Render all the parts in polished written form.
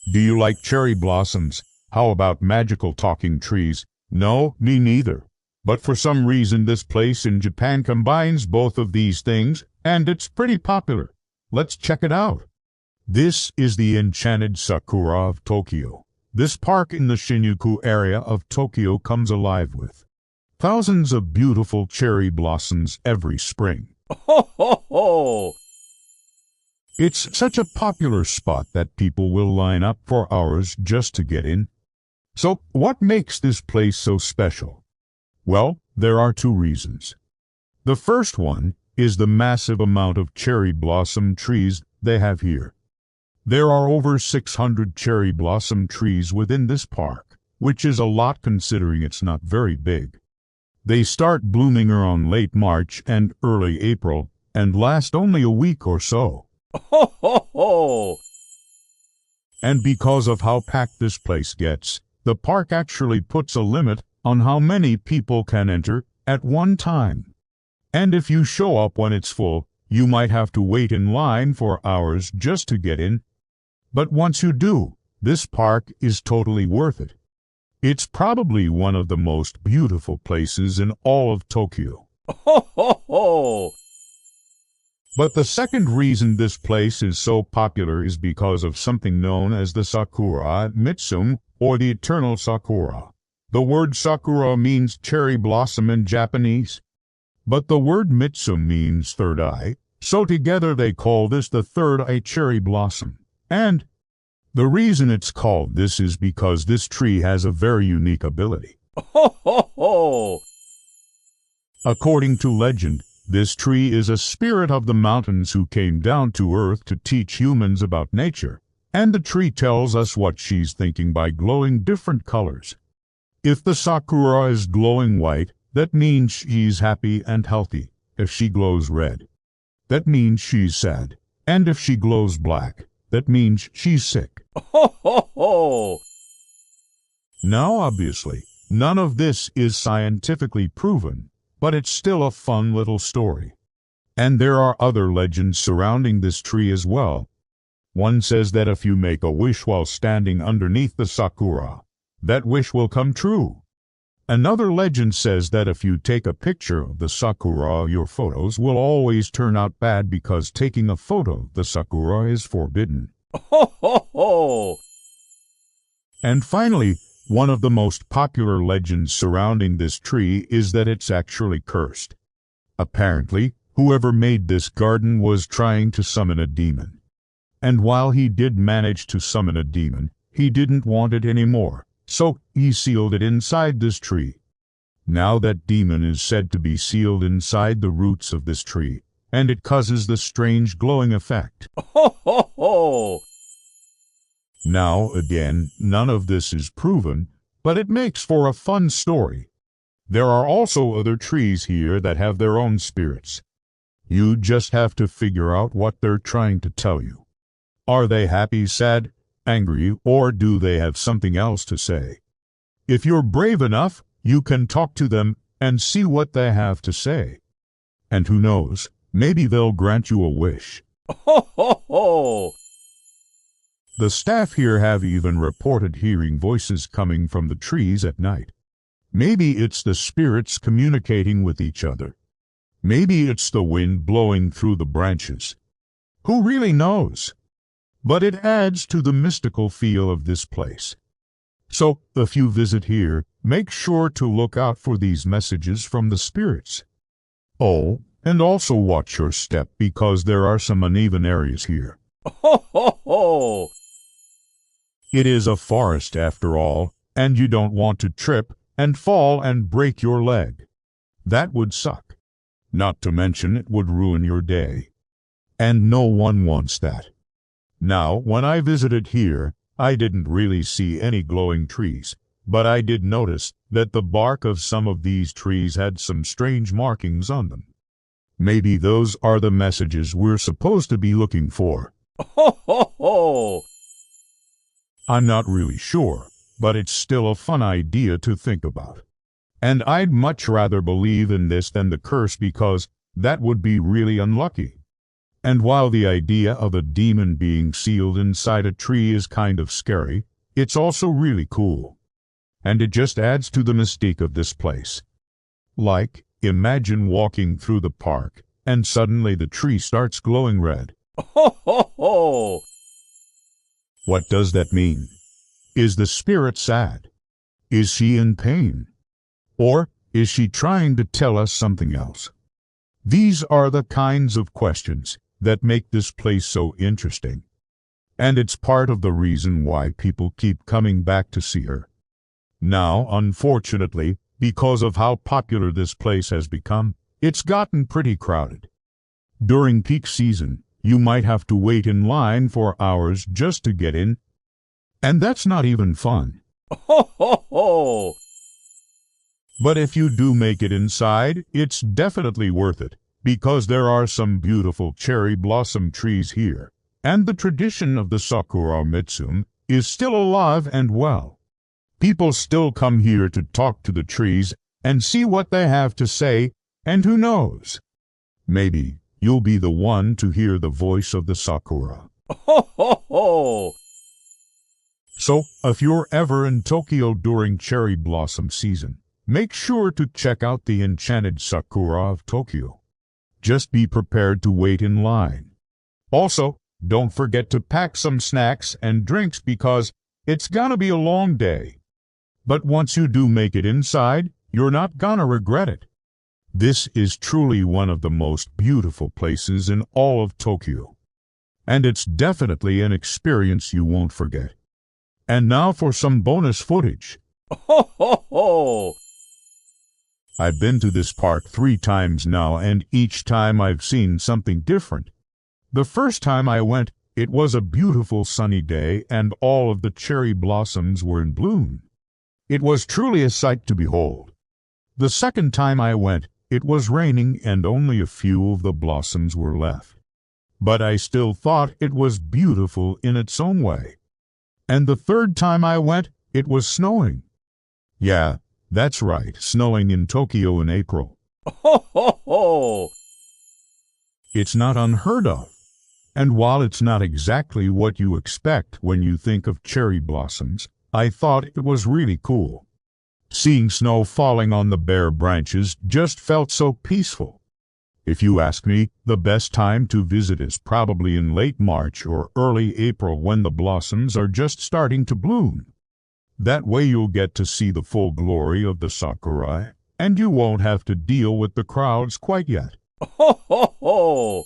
Do you like cherry blossoms? How about magical talking trees? No, me neither. But for some reason this place in Japan combines both of these things, and it's pretty popular. Let's check it out. This is the Enchanted Sakura of Tokyo. This park in the Shinjuku area of Tokyo comes alive with thousands of beautiful cherry blossoms every spring. Ho ho ho! It's such a popular spot that people will line up for hours just to get in. So, what makes this place so special? Well, there are two reasons. The first one is the massive amount of cherry blossom trees they have here. There are over 600 cherry blossom trees within this park, which is a lot considering it's not very big. They start blooming around late March and early April and last only a week or so. Ho ho ho! And because of how packed this place gets, the park actually puts a limit on how many people can enter at one time. And if you show up when it's full, you might have to wait in line for hours just to get in. But once you do, this park is totally worth it. It's probably one of the most beautiful places in all of Tokyo. Ho ho ho! But the second reason this place is so popular is because of something known as the Sakura at Mitsum, or the Eternal Sakura. The word Sakura means cherry blossom in Japanese. But the word Mitsum means third eye, so together they call this the third eye cherry blossom. And the reason it's called this is because this tree has a very unique ability. Ho ho ho! According to legend, this tree is a spirit of the mountains who came down to earth to teach humans about nature, and the tree tells us what she's thinking by glowing different colors. If the sakura is glowing white, that means she's happy and healthy. If she glows red, that means she's sad. And if she glows black, that means she's sick. Ho ho ho! Now, obviously, none of this is scientifically proven, but it's still a fun little story. And there are other legends surrounding this tree as well. One says that if you make a wish while standing underneath the sakura, that wish will come true. Another legend says that if you take a picture of the sakura, your photos will always turn out bad because taking a photo of the sakura is forbidden. Ho ho ho! And finally, one of the most popular legends surrounding this tree is that it's actually cursed. Apparently, whoever made this garden was trying to summon a demon. And while he did manage to summon a demon, he didn't want it anymore, so he sealed it inside this tree. Now that demon is said to be sealed inside the roots of this tree, and it causes the strange glowing effect. Ho ho ho! Now, again, none of this is proven, but it makes for a fun story. There are also other trees here that have their own spirits. You just have to figure out what they're trying to tell you. Are they happy, sad, angry, or do they have something else to say? If you're brave enough, you can talk to them and see what they have to say. And who knows, maybe they'll grant you a wish. Ho ho ho! The staff here have even reported hearing voices coming from the trees at night. Maybe it's the spirits communicating with each other. Maybe it's the wind blowing through the branches. Who really knows? But it adds to the mystical feel of this place. So, if you visit here, make sure to look out for these messages from the spirits. Oh, and also watch your step because there are some uneven areas here. Ho ho ho! It is a forest after all, and you don't want to trip and fall and break your leg. That would suck. Not to mention it would ruin your day. And no one wants that. Now, when I visited here, I didn't really see any glowing trees, but I did notice that the bark of some of these trees had some strange markings on them. Maybe those are the messages we're supposed to be looking for. Ho ho ho! I'm not really sure, but it's still a fun idea to think about. And I'd much rather believe in this than the curse because that would be really unlucky. And while the idea of a demon being sealed inside a tree is kind of scary, it's also really cool. And it just adds to the mystique of this place. Like, imagine walking through the park, and suddenly the tree starts glowing red. Ho, ho, ho! What does that mean? Is the spirit sad? Is she in pain? Or is she trying to tell us something else? These are the kinds of questions that make this place so interesting. And it's part of the reason why people keep coming back to see her. Now, unfortunately, because of how popular this place has become, it's gotten pretty crowded. During peak season, you might have to wait in line for hours just to get in. And that's not even fun. Ho, ho, ho! But if you do make it inside, it's definitely worth it, because there are some beautiful cherry blossom trees here, and the tradition of the Sakura Mitsum is still alive and well. People still come here to talk to the trees and see what they have to say, and who knows? Maybe you'll be the one to hear the voice of the Sakura. Ho, ho, ho! So, if you're ever in Tokyo during cherry blossom season, make sure to check out the Enchanted Sakura of Tokyo. Just be prepared to wait in line. Also, don't forget to pack some snacks and drinks because it's gonna be a long day. But once you do make it inside, you're not gonna regret it. This is truly one of the most beautiful places in all of Tokyo. And it's definitely an experience you won't forget. And now for some bonus footage. Ho, ho, ho! I've been to this park 3 times now, and each time I've seen something different. The first time I went, it was a beautiful sunny day and all of the cherry blossoms were in bloom. It was truly a sight to behold. The second time I went, it was raining and only a few of the blossoms were left. But I still thought it was beautiful in its own way. And the third time I went, it was snowing. Yeah, that's right, snowing in Tokyo in April. Ho, ho, ho! It's not unheard of. And while it's not exactly what you expect when you think of cherry blossoms, I thought it was really cool. Seeing snow falling on the bare branches just felt so peaceful. If you ask me, the best time to visit is probably in late March or early April when the blossoms are just starting to bloom. That way you'll get to see the full glory of the sakura, and you won't have to deal with the crowds quite yet. Ho, ho, ho!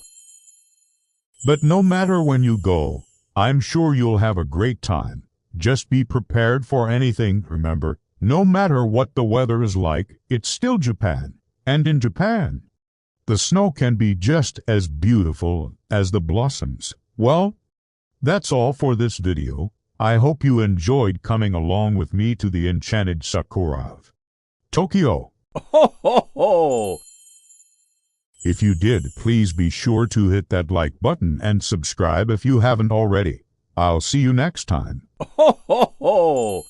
But no matter when you go, I'm sure you'll have a great time. Just be prepared for anything. Remember, no matter what the weather is like, it's still Japan. And in Japan, the snow can be just as beautiful as the blossoms. Well, that's all for this video. I hope you enjoyed coming along with me to the Enchanted Sakura of Tokyo. Ho, ho, ho! If you did, please be sure to hit that like button and subscribe if you haven't already. I'll see you next time. Ho, ho, ho!